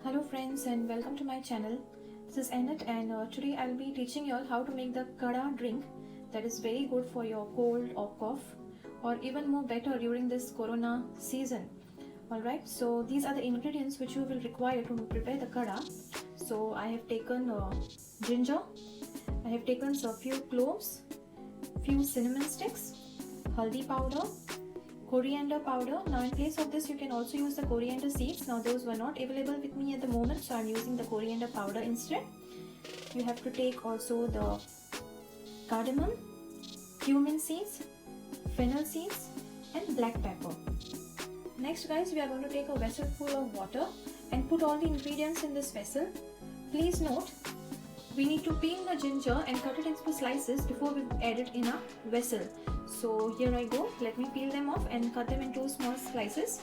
Hello friends and welcome to my channel. This is Annette and today I'll be teaching you all how to make the kada drink that is very good for your cold or cough or even more better during this corona season. Alright, so these are the ingredients which you will require to prepare the kada. So I have taken ginger, I have taken a few cloves, few cinnamon sticks, haldi powder, coriander powder. Now in place of this you can also use the coriander seeds. Now those were not available with me at the moment, so I'm using the coriander powder instead. You have to take also the cardamom, cumin seeds, fennel seeds and black pepper. Next guys, we are going to take a vessel full of water and put all the ingredients in this vessel. Please note, we need to peel the ginger and cut it into slices before we add it in a vessel. So here I go, let me peel them off and cut them into small slices.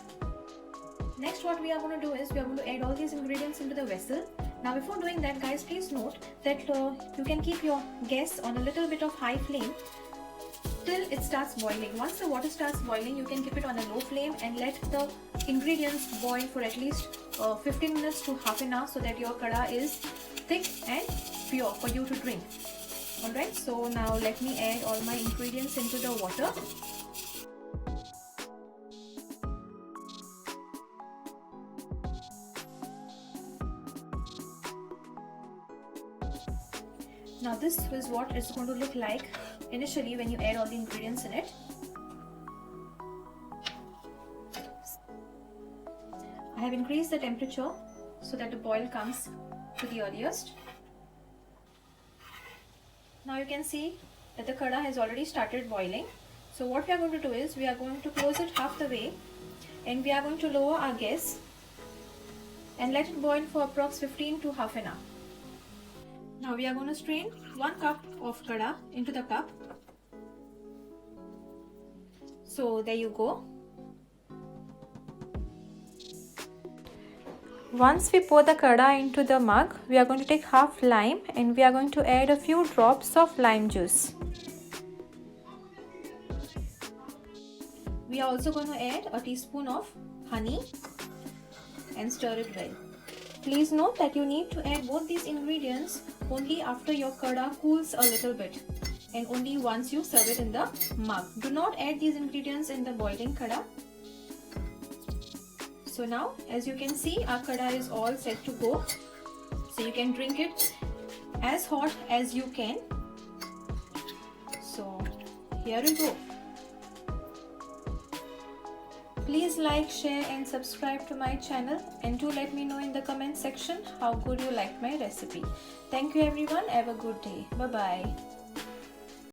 Next what we are going to do is we are going to add all these ingredients into the vessel. Now before doing that guys, please note that you can keep your gas on a little bit of high flame till it starts boiling. Once the water starts boiling, you can keep it on a low flame and let the ingredients boil for at least 15 minutes to half an hour so that your kada is thick and pure for you to drink. Alright, so now let me add all my ingredients into the water. Now this is what it's going to look like initially when you add all the ingredients in it. I have increased the temperature so that the boil comes to the earliest. Now you can see that the kada has already started boiling. So what we are going to do is we are going to close it half the way and we are going to lower our gas and let it boil for approx 15 to half an hour. Now we are going to strain 1 cup of kada into the cup. So there you go. Once we pour the kada into the mug, we are going to take half lime and we are going to add a few drops of lime juice. We are also going to add a teaspoon of honey and stir it well. Please note that you need to add both these ingredients only after your kada cools a little bit and only once you serve it in the mug. Do not add these ingredients in the boiling kada. So now as you can see, our kada is all set to go. So you can drink it as hot as you can. So here we go. Please like, share and subscribe to my channel and do let me know in the comment section how good you liked my recipe. Thank you everyone. Have a good day. Bye bye.